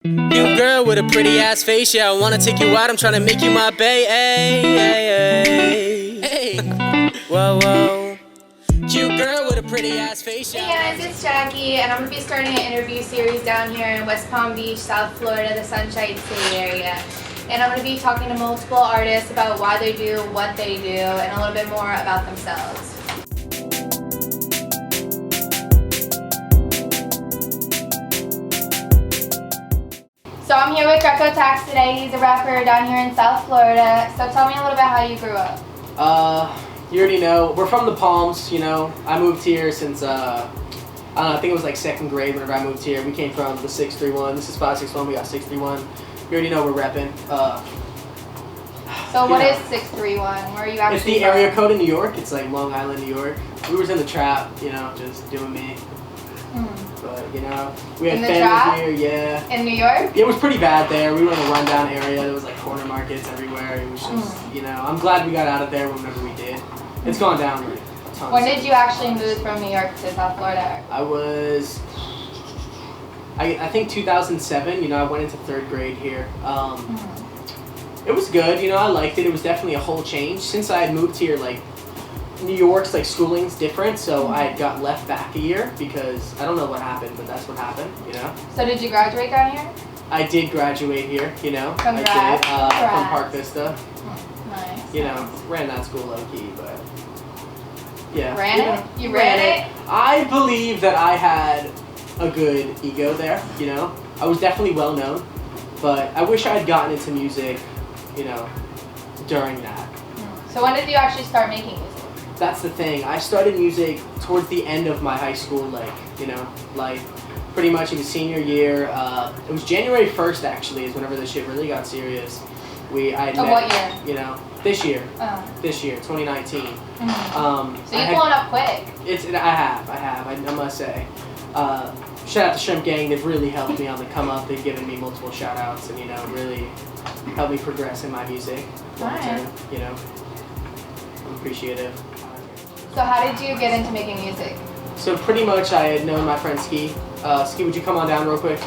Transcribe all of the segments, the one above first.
You girl with a pretty ass face, yeah, I wanna take you out, I'm tryna make you my bae, hey. Whoa, whoa. You girl with a pretty ass face, yeah. Hey guys, it's Jackie, and I'm gonna be starting an interview series down here in West Palm Beach, South Florida, the Sunshine State area. And I'm gonna be talking to multiple artists about why they do what they do and a little bit more about themselves. So I'm here with Greco Tax today. He's a rapper down here in South Florida. So tell me a little bit how you grew up. You already know. We're from the Palms, you know. I moved here since, I don't know, I think it was like second grade whenever I moved here. We came from the 631. This is 561. We got 631. You already know we're repping. So what is 631? Where are you actually It's the area code in New York. It's like Long Island, New York. We was in the trap, you know, just doing me. But, you know, we had family here, yeah. In New York? Yeah, it was pretty bad there. We were in a rundown area. There was like corner markets everywhere. It was just, you know, I'm glad we got out of there whenever we did. It's gone down like a ton. When did you actually move from New York to South Florida? I was, I think 2007, you know, I went into third grade here. It was good, you know, I liked it. It was definitely a whole change. Since I had moved here, like, New York's like schooling's different, so I got left back a year because I don't know what happened, but that's what happened, you know. So did you graduate down here? I did graduate here, you know. Congrats. I did from Park Vista. Nice. You know, ran that school low key, but yeah. Ran it? You ran it? I believe that I had a good ego there, you know. I was definitely well known, but I wish I had gotten into music, you know, during that. So when did you actually start making music? That's the thing. I started music towards the end of my high school, like, you know, like pretty much it was senior year. It was January 1st actually is whenever this shit really got serious. I had met, what year? You know, this year. Oh. This year, 2019. So you've blown up quick. I have, I must say. Shout out to Shrimp Gang, they've really helped me on the come up. They've given me multiple shout outs and, you know, really helped me progress in my music. Nice. You know, I'm appreciative. So how did you get into making music? So pretty much I had known my friend Ski. Ski, would you come on down real quick?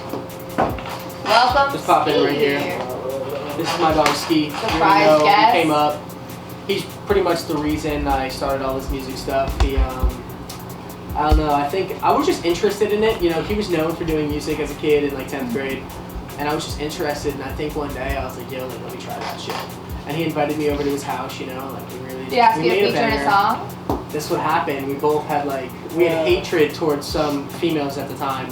Welcome, Just pop Ski. in right here. This is my dog Ski. Surprise guest. He came up. He's pretty much the reason I started all this music stuff. He, I don't know, I think I was just interested in it. You know, he was known for doing music as a kid in like 10th grade. And I was just interested, and I think one day I was like, yo, like, let me try that shit. And he invited me over to his house, you know, like we really Did he ask you to feature in a song? This would happen. We both had we had hatred towards some females at the time.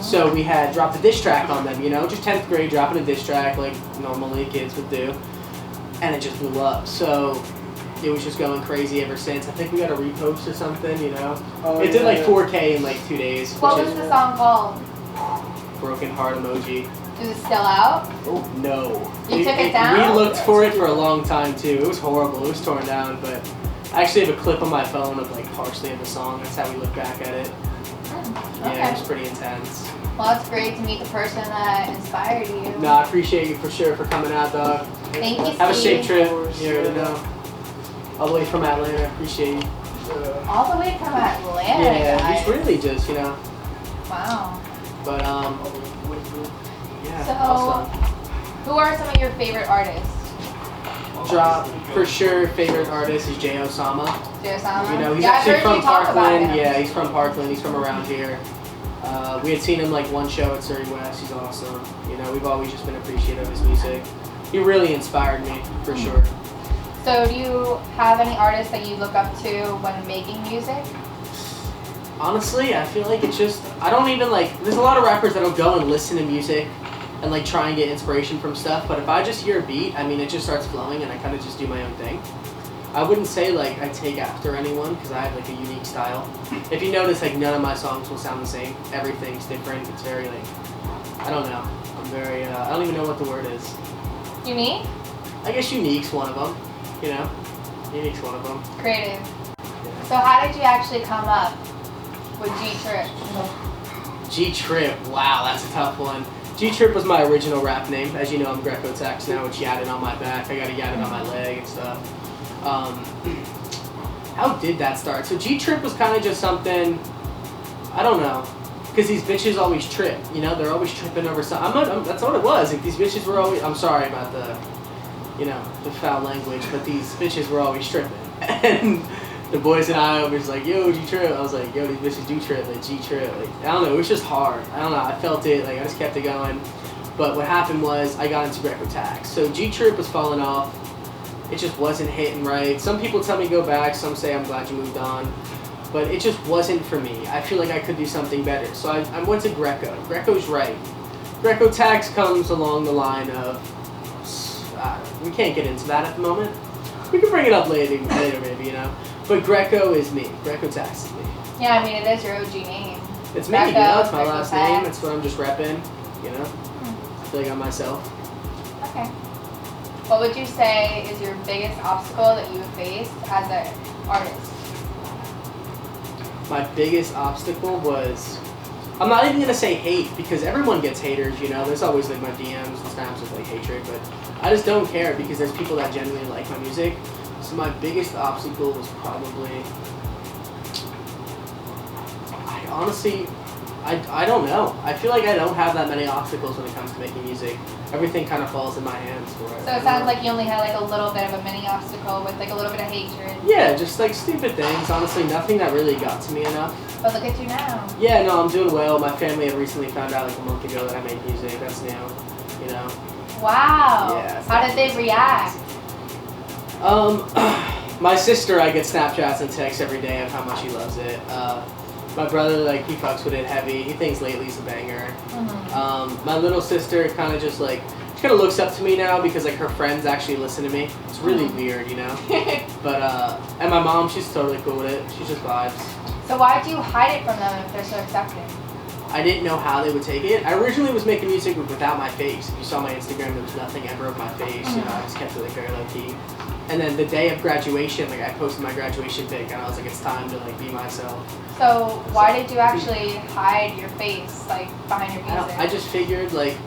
So we had dropped a diss track on them, you know, just 10th grade, dropping a diss track like normally kids would do. And it just blew up. So it was just going crazy ever since. I think we got a repost or something, you know. It did like 4K in like 2 days. What was the song called? Broken Heart Emoji. Is it still out? Oh, no. You took it down? We looked for it for a long time too. It was horrible. It was torn down, but I actually have a clip on my phone of like partially of the song. That's how we look back at it. Okay. Yeah, it was pretty intense. Well, it's great to meet the person that inspired you. No, I appreciate you for sure for coming out, dog. Thank you, Have a Steve. safe trip. You already know. All the way from Atlanta. Appreciate you. All the way from Atlanta, Yeah, guys. he's really just, you know. Wow. But yeah. So, Awesome. who are some of your favorite artists? Drop for sure. Favorite artist is Jay Osama. Jay Osama? You know, he's Yeah, I've actually heard from you talk about Parkland. him. Yeah, he's from Parkland. He's from around here. We had seen him like one show at Surrey West. He's awesome. You know, we've always just been appreciative of his music. He really inspired me for sure. So do you have any artists that you look up to when making music? Honestly, I feel like it's just, I don't even like, there's a lot of rappers that'll go and listen to music and like try and get inspiration from stuff, but if I just hear a beat, I mean, it just starts flowing and I kind of just do my own thing. I wouldn't say like I take after anyone because I have like a unique style. If you notice, like none of my songs will sound the same. Everything's different. It's very like, I don't know. I'm very, I don't even know what the word is. Unique? I guess unique's one of them, you know? Unique's one of them. Creative. So how did you actually come up with G-Trip? G-Trip, wow, that's a tough one. G-Trip was my original rap name. As you know, I'm Greco Tax now, which yatted on my back. I got a yatted on my leg and stuff. How did that start? So G-Trip was kind of just something, I don't know. because these bitches always trip. You know, they're always tripping over something. That's what it was. Like, these bitches were always. I'm sorry about the, the foul language, but these bitches were always tripping. And the boys and I was like, yo, G trip. I was like, yo, these bitches do trip. Like, G trip. Like, I don't know. It was just hard. I don't know. I felt it. Like, I just kept it going. But what happened was I got into Greco Tax. So G trip was falling off. It just wasn't hitting right. Some people tell me go back. Some say I'm glad you moved on. But it just wasn't for me. I feel like I could do something better. So I went to Greco. Greco's right. Greco Tax comes along the line of, we can't get into that at the moment. We can bring it up later maybe, But Greco is me. Greco Tax is me. Yeah, I mean, it is your OG name. It's me, Greco, it's my Greco last Tax. name. It's what I'm just repping, I feel like I'm myself. Okay. What would you say is your biggest obstacle that you have faced as an artist? My biggest obstacle was, I'm not even going to say hate, because everyone gets haters, There's always like my DMs and snaps with like hatred, but I just don't care because there's people that genuinely like my music. So my biggest obstacle was probably, I don't know. I feel like I don't have that many obstacles when it comes to making music. Everything kind of falls in my hands for it. So it sounds like you only had like a little bit of a mini obstacle with like a little bit of hatred. Yeah, just like stupid things. Honestly, nothing that really got to me enough. But look at you now. Yeah, no, I'm doing well. My family had recently found out like a month ago that I make music. That's new, Wow. Yeah. How did they react? My sister, I get Snapchats and texts every day of how much he loves it. My brother, like, he fucks with it heavy. He thinks Lately's a banger. Mm-hmm. My little sister kind of just, like, she kind of looks up to me now because, like, her friends actually listen to me. It's really weird, But, and my mom, she's totally cool with it. She just vibes. So why do you hide it from them if they're so accepting? I didn't know how they would take it. I originally was making music without my face. If you saw my Instagram, there was nothing ever of my face. I just kept it, like, very low-key. And then the day of graduation, like, I posted my graduation pic, and I was like, it's time to, like, be myself. So why did you actually hide your face, like, behind your music? I just figured, like,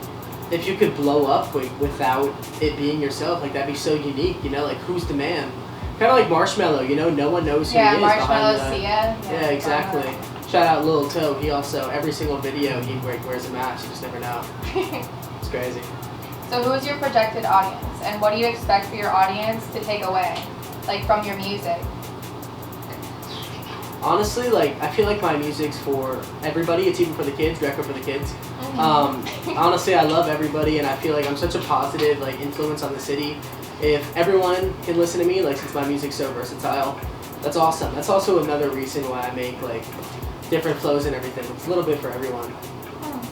if you could blow up without it being yourself, like, that'd be so unique, like, who's the man? Kind of like Marshmello, no one knows who he is Marshmello, behind the... Sia. Yeah, exactly. Shout out Lil Toe, he also, every single video, he wears a mask, you just never know. It's crazy. So who is your projected audience, and what do you expect for your audience to take away, like, from your music? Honestly, like, I feel like my music's for everybody. It's even for the kids, Greco for the kids. Honestly, I love everybody, and I feel like I'm such a positive, like, influence on the city. If everyone can listen to me, like, since my music's so versatile, that's awesome. That's also another reason why I make, like, different flows and everything. It's a little bit for everyone.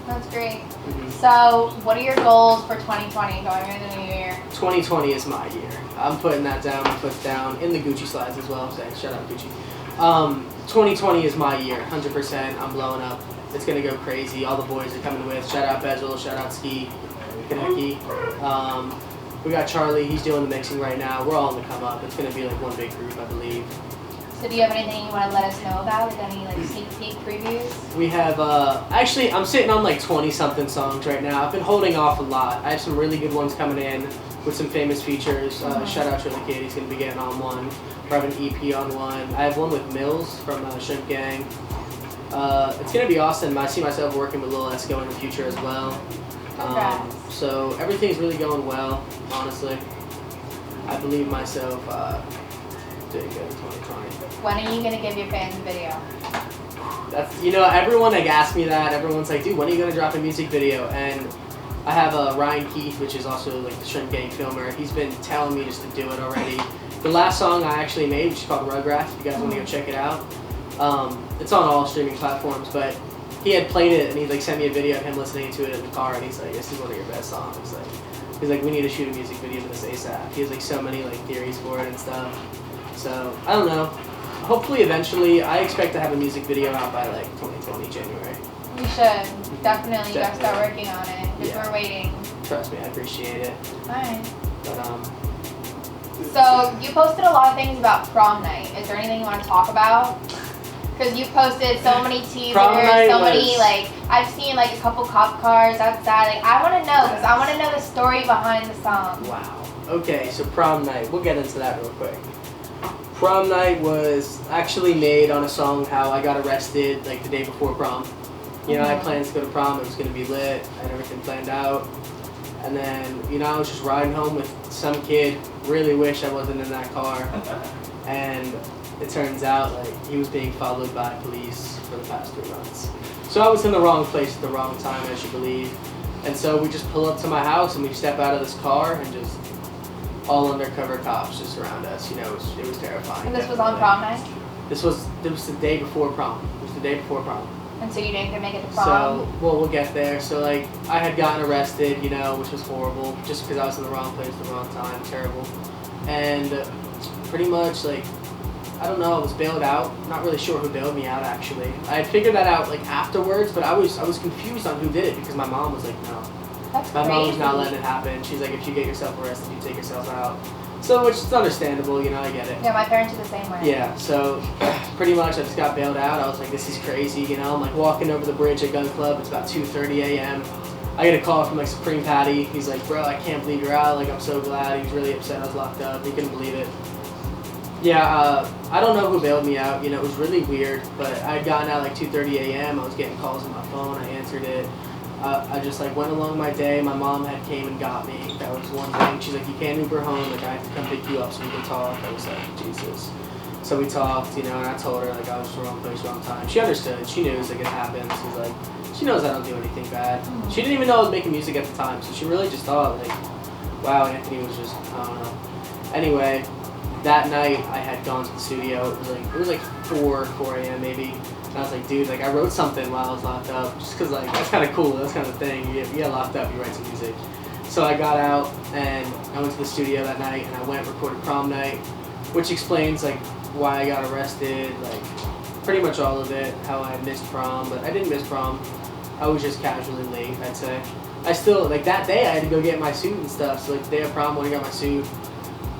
That's great. So, what are your goals for 2020 going into the new year? 2020 is my year. I'm putting that down, my foot's down, in the Gucci slides as well. Thanks, shout out Gucci. 2020 is my year, 100%. I'm blowing up. It's gonna go crazy. All the boys are coming with. Shout out Bezel, shout out Ski, Kaneki. We got Charlie, he's doing the mixing right now. We're all on the come up. It's gonna be like one big group, I believe. So do you have anything you want to let us know about? Like any like sneak peek previews? We have, actually I'm sitting on like 20 something songs right now. I've been holding off a lot. I have some really good ones coming in with some famous features. Shout out Trilly Kid, he's gonna be getting on one. We have an EP on one. I have one with Mills from Shrimp Gang. It's gonna be awesome. I see myself working with Lil Esco in the future as well. So everything's really going well, honestly. I believe myself doing good in 2020. When are you gonna give your fans a video? That's everyone like asks me that. Everyone's like, dude, when are you gonna drop a music video? And I have Ryan Keith, which is also like the Shrimp Gang filmer. He's been telling me just to do it already. The last song I actually made, which is called Rugrats. If you guys want to go check it out, it's on all streaming platforms. But he had played it, and he like sent me a video of him listening to it in the car, and he's like, "This is one of your best songs." He's like, "We need to shoot a music video for this ASAP." He has like so many like theories for it and stuff. So I don't know. Hopefully, eventually, I expect to have a music video out by like 2020 January. You should definitely. You gotta start working on it. We're waiting. Trust me, I appreciate it. Alright. But So you posted a lot of things about Prom Night. Is there anything you want to talk about? Because you posted so many teasers, so many like I've seen like a couple cop cars outside. Like I want to know because I want to know the story behind the song. Wow. Okay, so Prom Night. We'll get into that real quick. Prom Night was actually made on a song how I got arrested like the day before prom. You know, I had plans to go to prom. It was going to be lit. I had everything planned out. And then, you know, I was just riding home with some kid. Really wish I wasn't in that car. And it turns out, like, he was being followed by police for the past 3 months. So I was in the wrong place at the wrong time, as you believe. And so we just pull up to my house and we step out of this car and just all undercover cops just surround us. You know, it was terrifying. And this was on prom night? This was the day before prom. It was the day before prom. And so you didn't make it to prom? So, well, we'll get there. So, like, I had gotten arrested, you know, which was horrible, just because I was in the wrong place at the wrong time. Terrible. And pretty much, like, I don't know, I was bailed out. Not really sure who bailed me out, actually. I had figured that out, like, afterwards, but I was confused on who did it, because my mom was like, no. That's My crazy. mom was not letting it happen. She's like, if you get yourself arrested, you take yourself out. So, which is understandable, you know, I get it. Yeah, my parents are the same way. Yeah, so pretty much I just got bailed out. I was like, this is crazy, you know. I'm like walking over the bridge at Gun Club. It's about 2:30 a.m. I get a call from like Supreme Patty. He's like, bro, I can't believe you're out. Like, I'm so glad. He was really upset I was locked up. He couldn't believe it. Yeah, I don't know who bailed me out. You know, it was really weird. But I had gotten out like 2:30 a.m. I was getting calls on my phone. I answered it. I just like went along my day. My mom had came and got me. That was one thing. She's like, you can't Uber home. Like, I have to come pick you up so we can talk. I was like, Jesus. So we talked, you know, and I told her like I was the wrong place, wrong time. She understood. She knew like it happens. She's like, she knows I don't do anything bad. She didn't even know I was making music at the time, so she really just thought like, wow, Anthony was just, I don't know. Anyway, that night I had gone to the studio. It was like 4 a.m. maybe. And I was like, dude, like I wrote something while I was locked up, just cause like that's kind of cool. That's kind of thing. You get locked up, you write some music. So I got out and I went to the studio that night and I went and recorded Prom Night, which explains like why I got arrested, like pretty much all of it, how I missed prom, but I didn't miss prom. I was just casually late, I'd say. I still, like that day I had to go get my suit and stuff, so like the day of prom when I got my suit,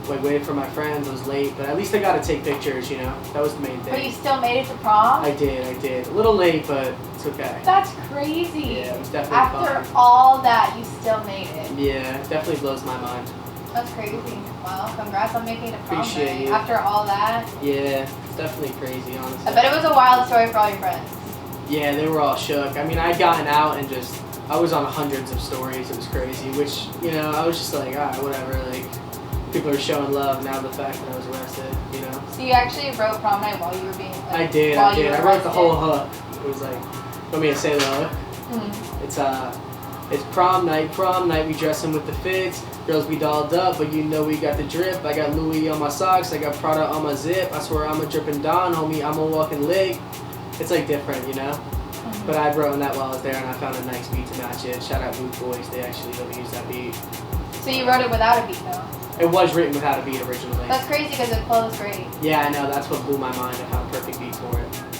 like waited for my friends, I was late, but at least I got to take pictures, you know? That was the main thing. But you still made it to prom? I did. A little late, but it's okay. That's crazy. Yeah, it was definitely After fun. all that, you still made it. Yeah, it definitely blows my mind. That's crazy. Well, congrats on making it to prom Appreciate night. you. After all that. Yeah, it's definitely crazy, honestly. I bet it was a wild story for all your friends. Yeah, they were all shook. I mean, I'd gotten out and just, I was on hundreds of stories. It was crazy, which, you know, I was just like, all right, whatever. Like, people are showing love now the fact that I was arrested, you know? So you actually wrote Prom Night while you were being like, I did. while you were I wrote the whole arrested? hook. It was like, want me to say the hook? Mm-hmm. It's prom night, we dressing with the fits. Girls be dolled up, but you know we got the drip. I got Louis on my socks, I got Prada on my zip. I swear I'm a dripping Don, homie, I'm a walking leg. It's like different, you know? Mm-hmm. But I'd written that while I was there and I found a nice beat to match it. Shout out Boot Boys, they actually let me use that beat. So you wrote it without a beat though? It was written without a beat originally. That's crazy because it flows great. Yeah, I know, that's what blew my mind. I found a perfect beat for it.